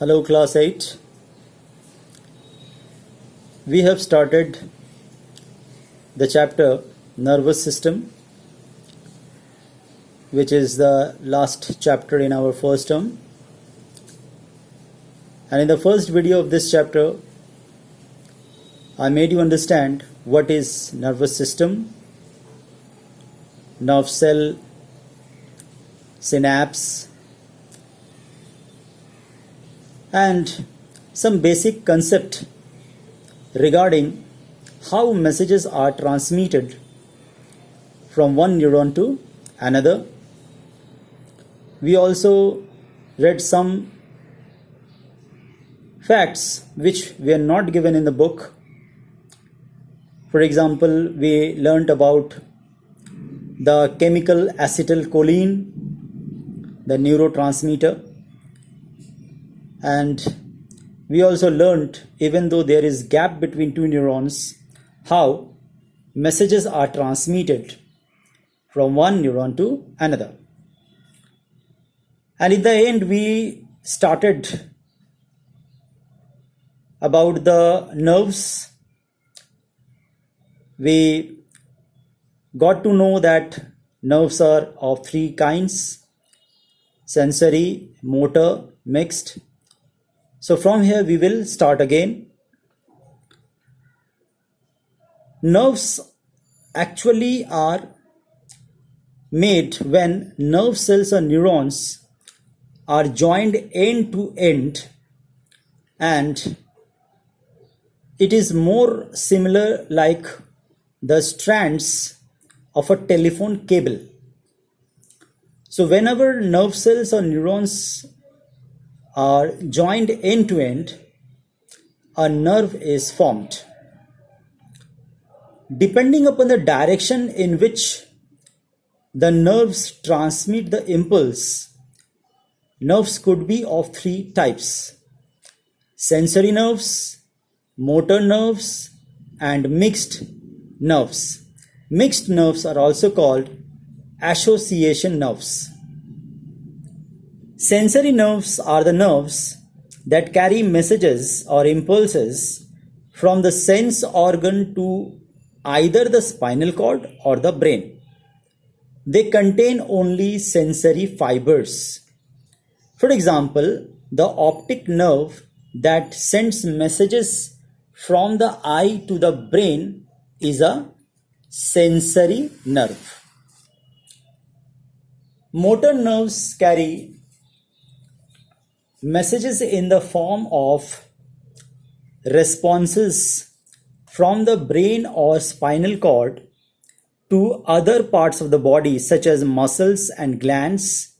Hello, class 8. We have started the chapter Nervous System, which is the last chapter in our first term. And in the first video of this chapter, I made you understand what is nervous system, nerve cell, synapse, and some basic concept regarding how messages are transmitted from one neuron to another. We also read some facts which were not given in the book. For example, we learnt about the chemical acetylcholine, the neurotransmitter, and we also learnt, even though there is gap between two neurons, how messages are transmitted from one neuron to another. And in the end, we started about the nerves. We got to know that nerves are of three kinds: sensory, motor, mixed. So from here we will start again. Nerves actually are made when nerve cells or neurons are joined end to end, and it is more similar like the strands of a telephone cable. So whenever nerve cells or neurons are joined end to end, a nerve is formed. Depending upon the direction in which the nerves transmit the impulse, nerves could be of three types: sensory nerves, motor nerves, and mixed nerves. Mixed nerves are also called association nerves. Sensory nerves are the nerves that carry messages or impulses from the sense organ to either the spinal cord or the brain. They contain only sensory fibers. For example, the optic nerve that sends messages from the eye to the brain is a sensory nerve. Motor nerves carry messages in the form of responses from the brain or spinal cord to other parts of the body, such as muscles and glands.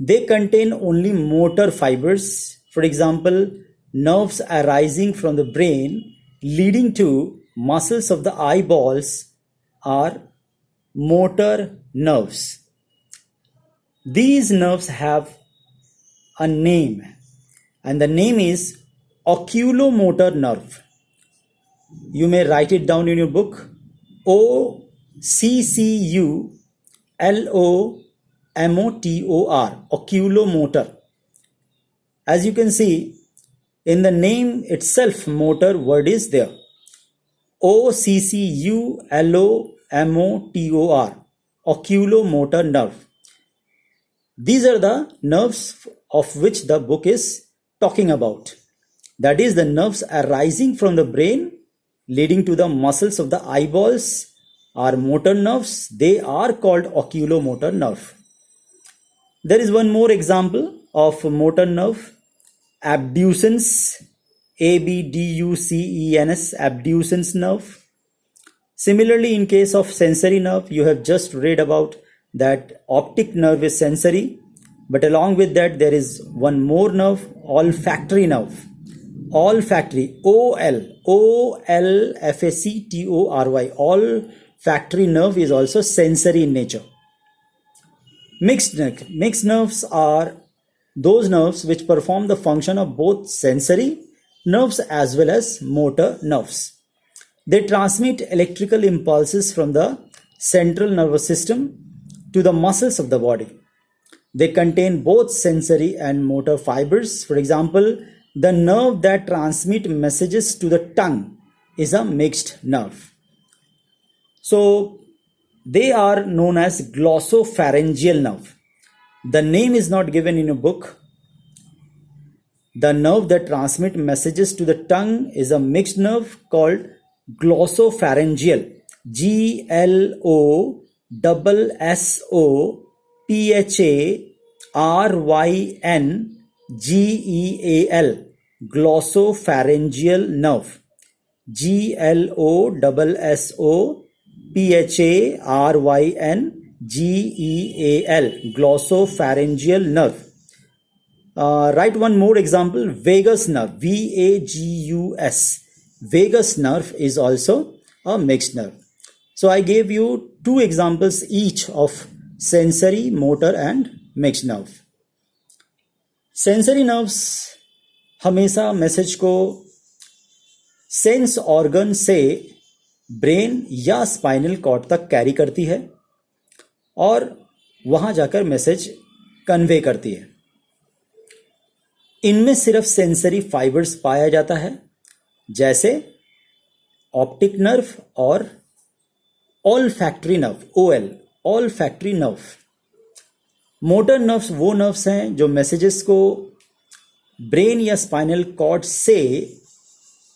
They contain only motor fibers. For example, nerves arising from the brain leading to muscles of the eyeballs are motor nerves. These nerves have a name, and the name is oculomotor nerve. You may write it down in your book: OCCULOMOTOR, oculomotor. As you can see, in the name itself, motor word is there. OCCULOMOTOR, oculomotor nerve. These are the nerves of which the book is talking about. That is, the nerves arising from the brain leading to the muscles of the eyeballs are motor nerves. They are called oculomotor nerve. There is one more example of motor nerve: abducens, ABDUCENS, abducens nerve. Similarly, in case of sensory nerve, you have just read about that optic nerve is sensory, but along with that there is one more nerve, olfactory nerve. Olfactory, OLFACTORY, olfactory nerve is also sensory in nature. Mixed nerves are those nerves which perform the function of both sensory nerves as well as motor nerves. They transmit electrical impulses from the central nervous system to the muscles of the body. They contain both sensory and motor fibers. For example, the nerve that transmit messages to the tongue is a mixed nerve. So they are known as glossopharyngeal nerve. The name is not given in a book. The nerve that transmit messages to the tongue is a mixed nerve called glossopharyngeal. glossopharyngeal. Glossopharyngeal nerve. glossopharyngeal. Glossopharyngeal nerve. Write one more example. Vagus nerve. Vagus. Vagus nerve is also a mixed nerve. So I gave you two examples each of sensory, motor and mixed nerve. Sensory nerves हमेशा message को sense organ से brain या spinal cord तक carry करती है और वहां जाकर मैसेज कन्वे करती है. इनमें सिर्फ सेंसरी फाइबर्स पाया जाता है, जैसे ऑप्टिक नर्व और olfactory nerve. O L, olfactory nerve. Motor nerves वो नर्व्स हैं जो मैसेजेस को ब्रेन या स्पाइनल कॉर्ड से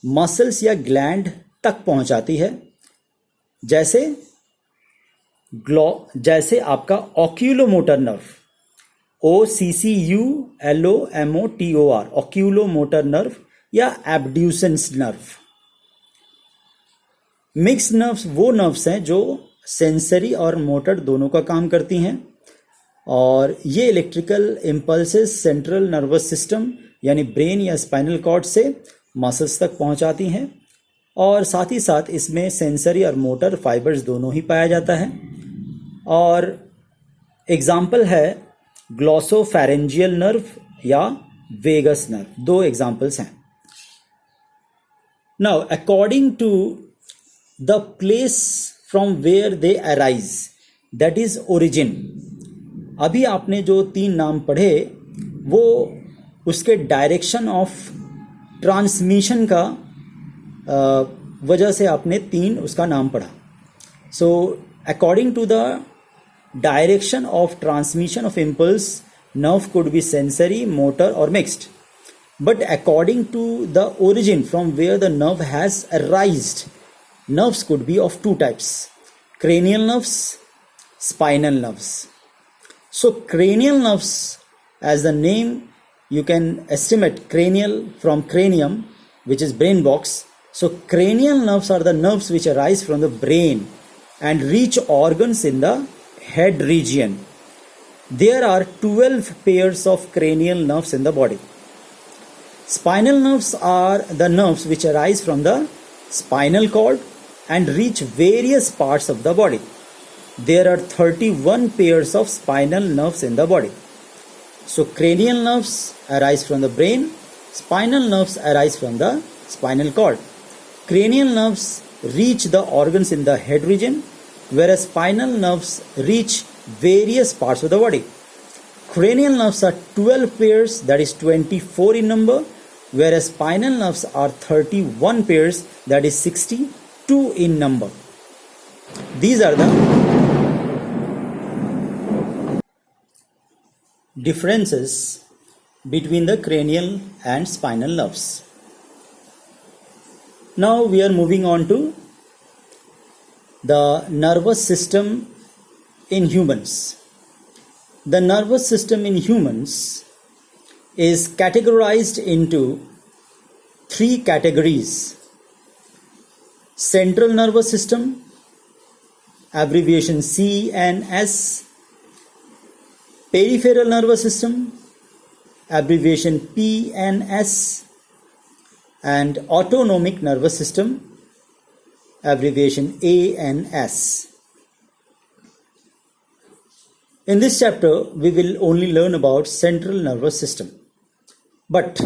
मसल्स या ग्लैंड तक पहुंचाती है, जैसे आपका oculomotor nerve. OCCULOMOTOR, oculomotor nerve या एब्ड्यूसेंस नर्व. मिक्स नर्व्स वो नर्व्स हैं जो सेंसरी और मोटर दोनों का काम करती हैं और ये electrical impulses central nervous system यानी ब्रेन या स्पाइनल कॉर्ड से मसल्स तक पहुंचाती हैं और साथ ही साथ इसमें सेंसरी और मोटर फाइबर्स दोनों ही पाया जाता है. और एग्जाम्पल है ग्लॉसोफैरेंजियल नर्व या वेगस नर्व. दो एग्जाम्पल्स हैं. Now according to the place from where they arise, that is origin. अभी आपने जो तीन नाम पढ़े वो उसके डायरेक्शन ऑफ ट्रांसमिशन का वजह से आपने तीन उसका नाम पढ़ा. So according to the direction of transmission of impulse, nerve could be sensory, motor or mixed. But according to the origin from where the nerve has arisen, nerves could be of two types: cranial nerves, spinal nerves. So cranial nerves, as the name you can estimate, cranial from cranium, which is brain box. So cranial nerves are the nerves which arise from the brain and reach organs in the head region. There are 12 pairs of cranial nerves in the body. Spinal nerves are the nerves which arise from the spinal cord and reach various parts of the body. There are 31 pairs of spinal nerves in the body. So cranial nerves arise from the brain, spinal nerves arise from the spinal cord. Cranial nerves reach the organs in the head region, whereas spinal nerves reach various parts of the body. Cranial nerves are 12 pairs, that is 24 in number, whereas spinal nerves are 31 pairs, that is 62 in number. These are the differences between the cranial and spinal nerves. Now we are moving on to the nervous system in humans. The nervous system in humans is categorized into three categories: central nervous system, abbreviation CNS; peripheral nervous system, abbreviation PNS; and autonomic nervous system, abbreviation ANS. In this chapter, we will only learn about central nervous system. But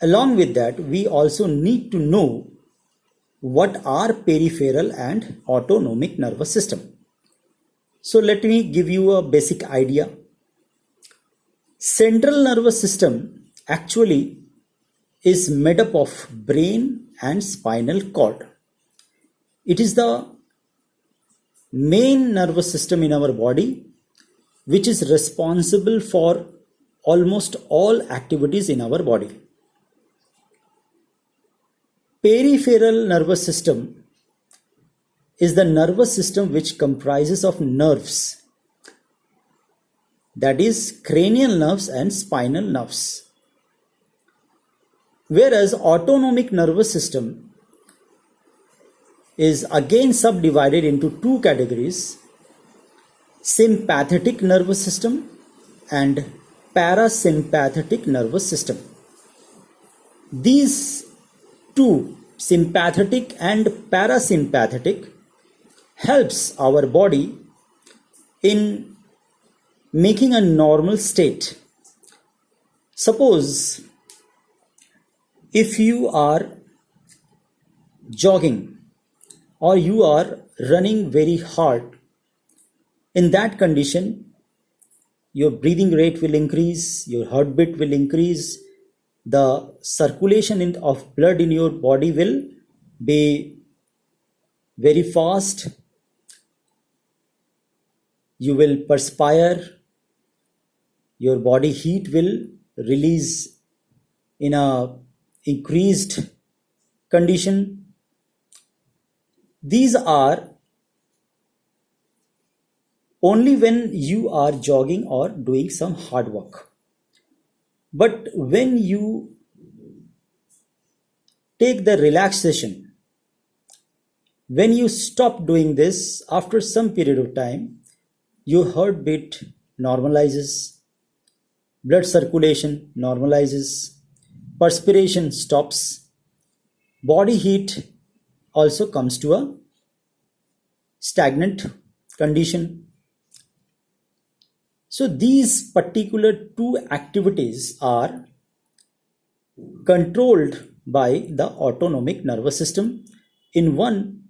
along with that, we also need to know what are peripheral and autonomic nervous system. So let me give you a basic idea. Central nervous system actually is made up of brain and spinal cord. It is the main nervous system in our body which is responsible for almost all activities in our body. Peripheral nervous system is the nervous system which comprises of nerves, that is cranial nerves and spinal nerves. Whereas autonomic nervous system is again subdivided into two categories: sympathetic nervous system and parasympathetic nervous system. These two, sympathetic and parasympathetic, helps our body in making a normal state. Suppose if you are jogging or you are running very hard, in that condition your breathing rate will increase, your heartbeat will increase, the circulation of blood in your body will be very fast, you will perspire, your body heat will release in a increased condition. These are only when you are jogging or doing some hard work. But when you take the relaxation, when you stop doing this, after some period of time, your heartbeat normalizes, blood circulation normalizes, perspiration stops, body heat also comes to a stagnant condition. So these particular two activities are controlled by the autonomic nervous system. In one,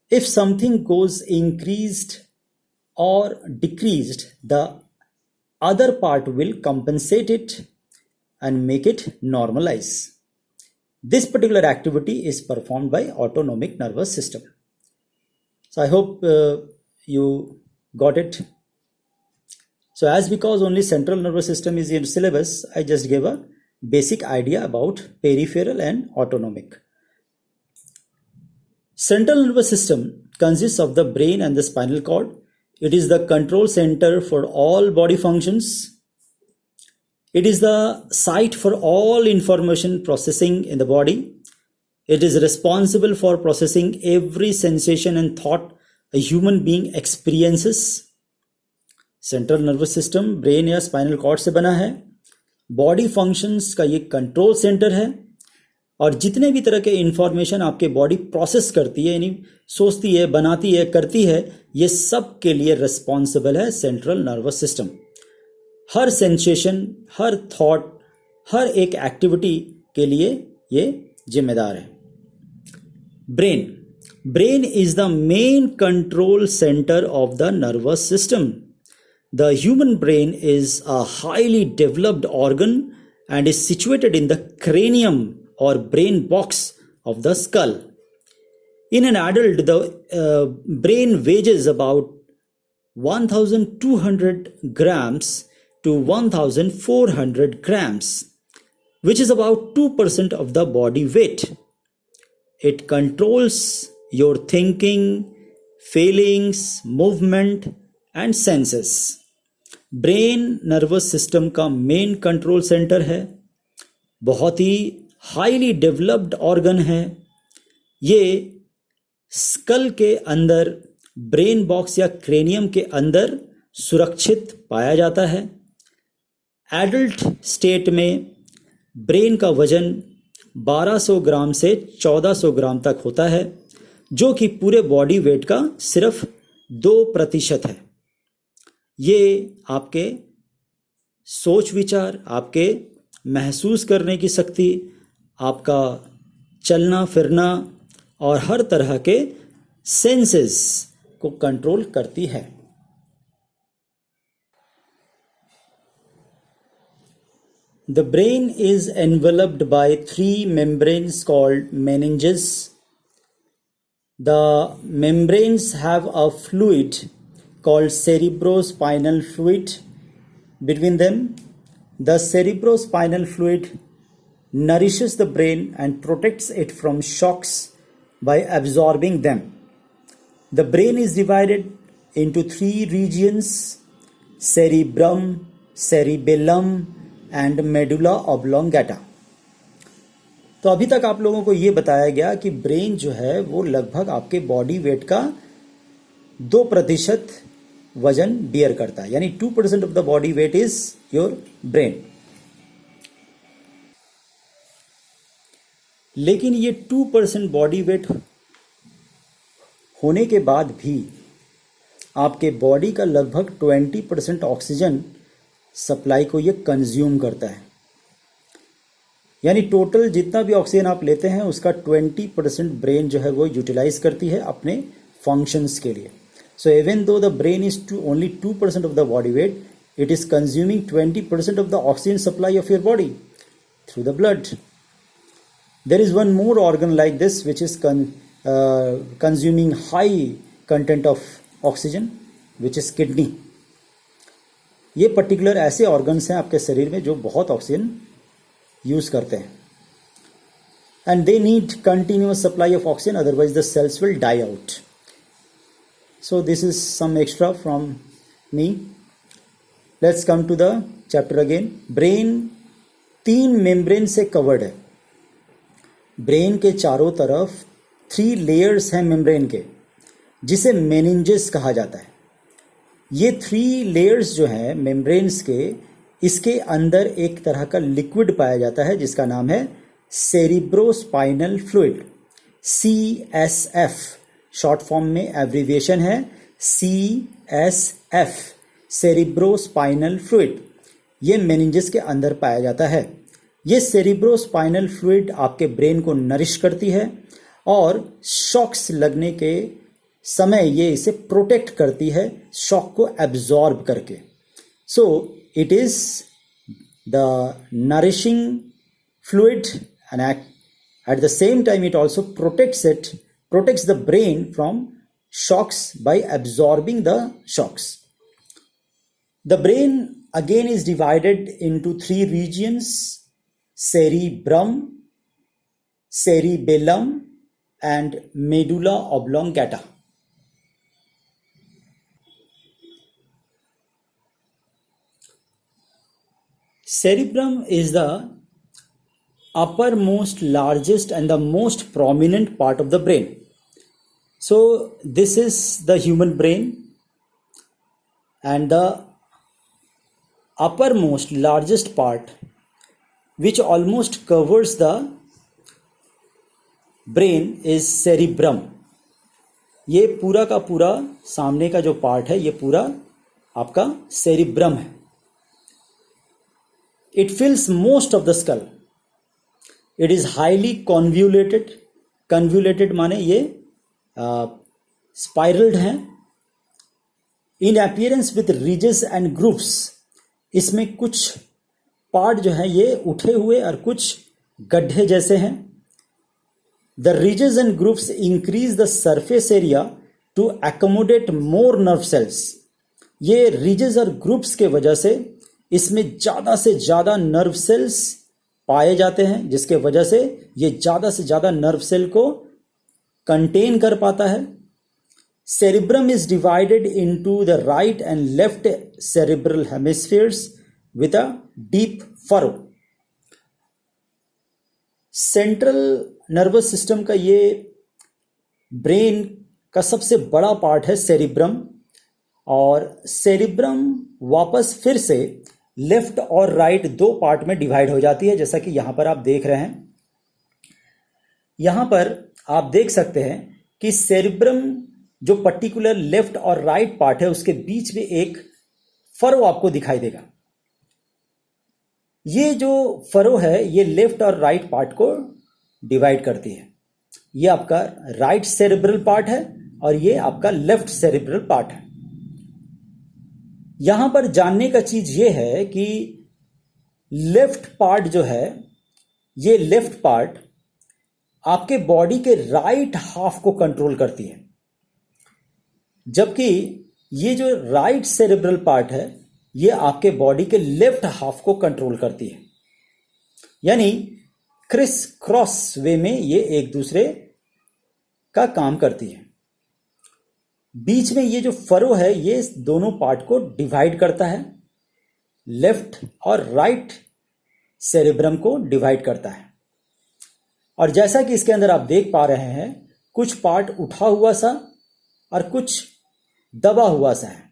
if something goes increased or decreased, the other part will compensate it and make it normalize. This particular activity is performed by autonomic nervous system. So I hope you got it. So as because only central nervous system is in syllabus, I just gave a basic idea about peripheral and autonomic. Central nervous system consists of the brain and the spinal cord. It is the control center for all body functions. It is the site for all information processing in the body. It is responsible for processing every sensation and thought a human being experiences. Central nervous system brain या spinal cord से बना है. Body functions का ये control centre है और जितने भी तरह के इंफॉर्मेशन आपके बॉडी प्रोसेस करती है, यानी सोचती है, बनाती है, करती है, ये सब के लिए रिस्पॉन्सिबल है सेंट्रल नर्वस सिस्टम. हर सेंसेशन, हर थॉट, हर एक एक्टिविटी के लिए ये जिम्मेदार है. Brain is the main control centre of the nervous system. The human brain is a highly developed organ and is situated in the cranium or brain box of the skull. In an adult, the brain weighs about 1,200 grams to 1,400 grams, which is about 2% of the body weight. It controls your thinking, feelings, movement and senses. Brain nervous system का main control centre है, बहुत ही highly developed organ है. ये school के अंदर, brain box या cranium के अंदर सुरक्षित पाया जाता है. एडल्ट स्टेट में ब्रेन का वजन 1200 ग्राम से 1400 ग्राम तक होता है, जो कि पूरे बॉडी वेट का सिर्फ 2% है. ये आपके सोच विचार, आपके महसूस करने की शक्ति, आपका चलना फिरना और हर तरह के सेंसेस को कंट्रोल करती है. The brain is enveloped by three membranes called meninges. The membranes have a fluid called cerebrospinal fluid between them. The cerebrospinal fluid nourishes the brain and protects it from shocks by absorbing them. The brain is divided into three regions: cerebrum, cerebellum and medulla oblongata. तो अभी तक आप लोगों को ये बताया गया कि ब्रेन जो है वो लगभग आपके बॉडी वेट का 2% वजन बियर करता है, यानी 2% of the body weight is your brain. लेकिन ये 2% बॉडी वेट होने के बाद भी आपके बॉडी का लगभग 20% ऑक्सीजन सप्लाई को ये कंज्यूम करता है. यानी टोटल जितना भी ऑक्सीजन आप लेते हैं उसका 20% ब्रेन जो है वो यूटिलाइज करती है अपने फंक्शंस के लिए. So even though the brain is only 2% of the body weight, it is consuming 20% of the oxygen supply of your body through the blood. There is one more organ like this which is consuming high content of oxygen, which is kidney. ये particular ऐसे organs हैं आपके शरीर में जो बहुत oxygen use करते हैं, and they need continuous supply of oxygen, otherwise the cells will die out. So this is some extra from me. Let's come to the chapter again. Brain 3 membrane से covered है. Brain के चारों तरफ 3 layers हैं membrane के, जिसे meninges कहा जाता है. ये 3 लेयर्स जो हैं मेम्ब्रेन्स के, इसके अंदर एक तरह का लिक्विड पाया जाता है जिसका नाम है cerebrospinal fluid, CSF. Short form में एब्रीविएशन है CSF, सेरिब्रोस्पाइनल फ्लूइड. ये मेनिंजेस के अंदर पाया जाता है. ये सेरिब्रोस्पाइनल फ्लूइड आपके ब्रेन को नरिश करती है और शॉक्स लगने के समय ये इसे प्रोटेक्ट करती है, शॉक को एब्जॉर्ब करके. So it is the nourishing fluid and at the same time it also protects the brain from shocks by absorbing the shocks. The brain again is divided into 3 regions: cerebrum, cerebellum and medulla oblongata. Cerebrum is the uppermost, largest and the most prominent part of the brain. So this is the human brain, and the uppermost, largest part which almost covers the brain is cerebrum. ये पूरा का पूरा सामने का जो part है ये पूरा आपका सेरिब्रम है. It fills most of the skull. It is highly convoluted. Convoluted माने ये spiraled है. In appearance with ridges and grooves. इसमें कुछ पार्ट जो है ये उठे हुए और कुछ गड्ढे जैसे हैं. The ridges and grooves increase the surface area to accommodate more nerve cells. ये ridges और grooves के वजह से इसमें ज़्यादा से ज़्यादा नर्व सेल्स पाए जाते हैं, जिसके वजह से ये ज़्यादा से ज़्यादा नर्व सेल को कंटेन कर पाता है. Cerebrum is divided into the right and left cerebral hemispheres with a deep furrow. Central nervous system का ये ब्रेन का सबसे बड़ा पार्ट है सेरिब्रम, और सेरिब्रम वापस फिर से लेफ्ट और राइट 2 पार्ट में डिवाइड हो जाती है, जैसा कि यहां पर आप देख रहे हैं. यहां पर आप देख सकते हैं कि सेरिब्रम जो पर्टिकुलर लेफ्ट और राइट पार्ट है उसके बीच में एक फरो आपको दिखाई देगा. ये जो फरो है ये लेफ्ट और राइट पार्ट को डिवाइड करती है. ये आपका राइट सेरिब्रल पार्ट है और ये आपका लेफ्ट सेरिब्रल पार्ट है. यहां पर जानने का चीज ये है कि लेफ्ट पार्ट जो है, ये लेफ्ट पार्ट आपके बॉडी के राइट हाफ को कंट्रोल करती है, जबकि ये जो राइट सेरेब्रल पार्ट है ये आपके बॉडी के लेफ्ट हाफ को कंट्रोल करती है। यानी क्रिस क्रॉस वे में ये एक दूसरे का काम करती है। बीच में ये जो फरो है ये दोनों पार्ट को डिवाइड करता है, लेफ्ट और राइट सेरेब्रम को डिवाइड करता है। और जैसा कि इसके अंदर आप देख पा रहे हैं, कुछ पार्ट उठा हुआ सा और कुछ दबा हुआ सा है।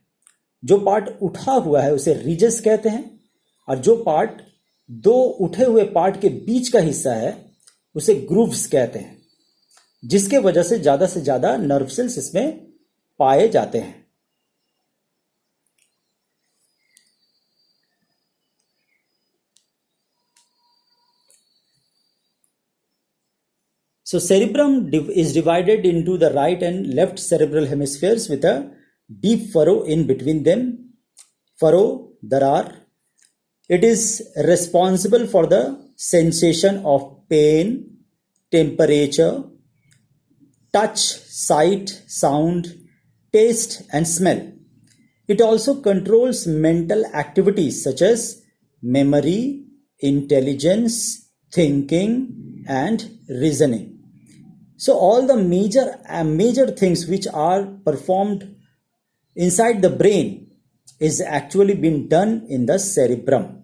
जो पार्ट उठा हुआ है उसे रिजेस कहते हैं, और जो पार्ट दो उठे हुए पार्ट के बीच का हिस्सा है उसे ग्रूव्स कहते हैं, जिसके वजह से ज्यादा नर्व सेल्स इसमें पाए जाते हैं। So cerebrum is divided into the right and left cerebral hemispheres with a deep furrow in between them. Furrow, darar. It is responsible for the sensation of pain, temperature, touch, sight, sound, taste and smell. It also controls mental activities such as memory, intelligence, thinking and reasoning. So all the major things which are performed inside the brain is actually being done in the cerebrum.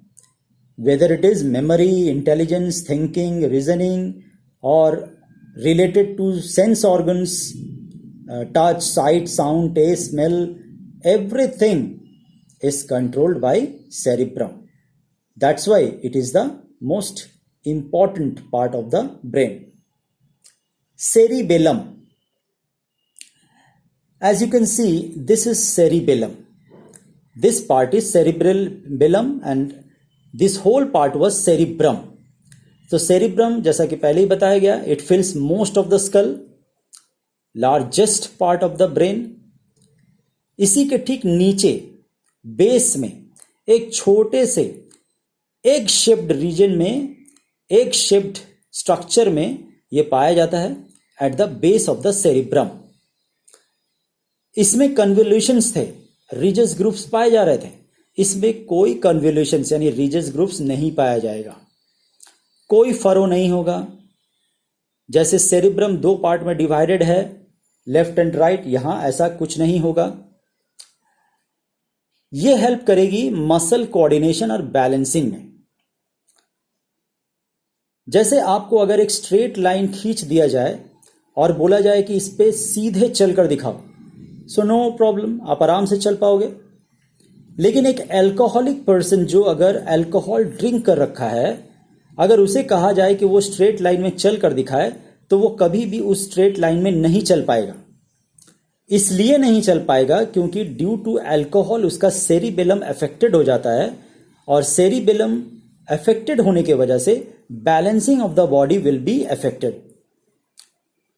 Whether it is memory, intelligence, thinking, reasoning, or related to sense organs, touch, sight, sound, taste, smell, everything is controlled by cerebrum. That's why it is the most important part of the brain. Cerebellum. As you can see, this is cerebellum. This part is cerebellum and this whole part was cerebrum. तो cerebrum जैसा कि पहले ही बताया गया, it fills most of the skull, largest part of the brain. इसी के ठीक नीचे बेस में एक छोटे से एग शेप्ड रीजन में, एग शेप्ड स्ट्रक्चर में यह पाया जाता है at the base of the cerebrum. इसमें कन्वोल्यूशंस थे, रिजस ग्रुप्स पाए जा रहे थे. इसमें कोई कन्वोल्यूशंस यानी रिजस ग्रुप्स नहीं पाया जाएगा, कोई फरो नहीं होगा. जैसे सेरिब्रम दो पार्ट में डिवाइडेड है, लेफ्ट एंड राइट, यहां ऐसा कुछ नहीं होगा. यह हेल्प करेगी मसल कोऑर्डिनेशन और बैलेंसिंग में. जैसे आपको अगर एक स्ट्रेट लाइन खींच दिया जाए और बोला जाए कि इस पे सीधे चलकर दिखाओ, सो नो प्रॉब्लम, आप आराम से चल पाओगे. लेकिन एक अल्कोहलिक पर्सन जो अगर अल्कोहल ड्रिंक कर रखा है, अगर उसे कहा जाए कि वो स्ट्रेट लाइन में चल कर दिखाए, तो वो कभी भी उस स्ट्रेट लाइन में नहीं चल पाएगा. इसलिए नहीं चल पाएगा क्योंकि ड्यू टू अल्कोहल उसका सेरिबेलम अफेक्टेड हो जाता है, और सेरिबेलम अफेक्टेड होने की वजह से balancing of the body will be affected,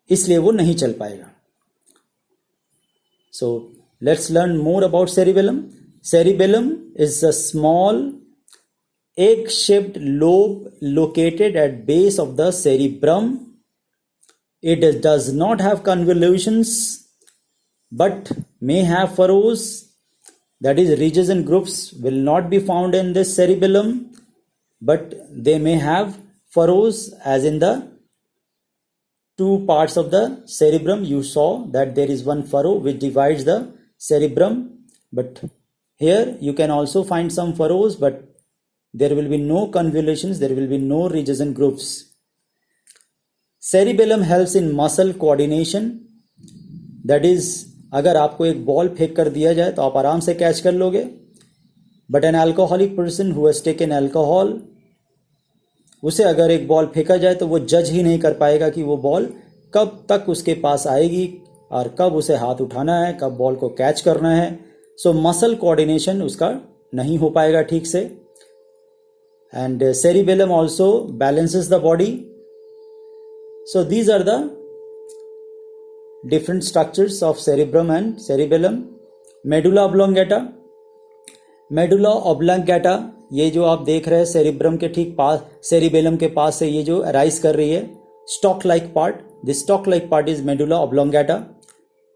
इसलिए वो नहीं चल पाएगा. So let's learn more about cerebellum. Cerebellum is a small egg-shaped lobe located at base of the cerebrum. It does not have convolutions but may have furrows. That is, ridges and grooves will not be found in this cerebellum, but they may have furrows, as in the two parts of the cerebrum. You saw that there is one furrow which divides the cerebrum, but here you can also find some furrows, but there will be no convolutions, there will be no ridges and grooves. Cerebellum helps in muscle coordination. That is, अगर आपको एक ball फेंक कर दिया जाए तो आप आराम से कैच कर लोगे, but an alcoholic person who has taken alcohol, उसे अगर एक बॉल फेंका जाए तो वो जज ही नहीं कर पाएगा कि वो बॉल कब तक उसके पास आएगी और कब उसे हाथ उठाना है, कब बॉल को कैच करना है. सो मसल कोऑर्डिनेशन उसका नहीं हो पाएगा ठीक से. And cerebellum also balances the body. So these are the different structures of cerebrum and cerebellum. Medulla oblongata. Medulla oblongata, ये जो आप देख रहे हैं सेरिब्रम के ठीक पास, सेरिबेलम के पास से ये जो अराइज कर रही है, stock like part, this stock like part is medulla oblongata.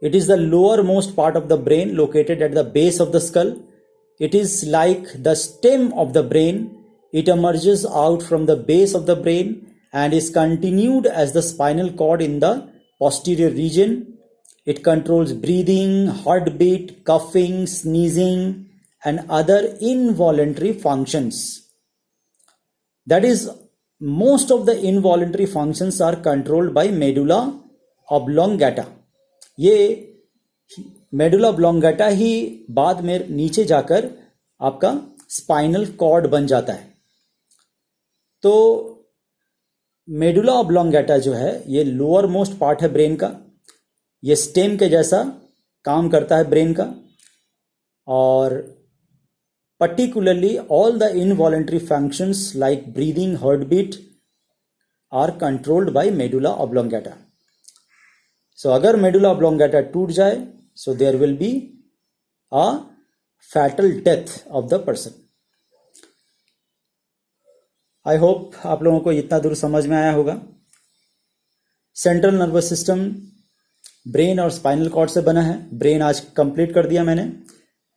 It is the lowermost part of the brain located at the base of the skull. It is like the stem of the brain. It emerges out from the base of the brain and is continued as the spinal cord in the posterior region. It controls breathing, heartbeat, coughing, sneezing, and other involuntary functions. That is, most of the involuntary functions are controlled by medulla oblongata. ये medulla oblongata ही बाद में नीचे जाकर आपका spinal cord बन जाता है. तो मेडुला ऑब्लोंगेटा जो है ये लोअर मोस्ट पार्ट है ब्रेन का. ये स्टेम के जैसा काम करता है ब्रेन का, और particularly all the involuntary functions like breathing, heartbeat are controlled by medulla oblongata. So अगर मेडुला ऑब्लोंगेटा टूट जाए, so there will be a fatal death of the person. I hope आप लोगों को इतना दूर समझ में आया होगा. सेंट्रल नर्वस सिस्टम ब्रेन और स्पाइनल कॉर्ड से बना है. ब्रेन आज कंप्लीट कर दिया मैंने.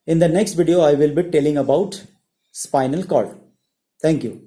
In the next video I will be telling about spinal cord. Thank you.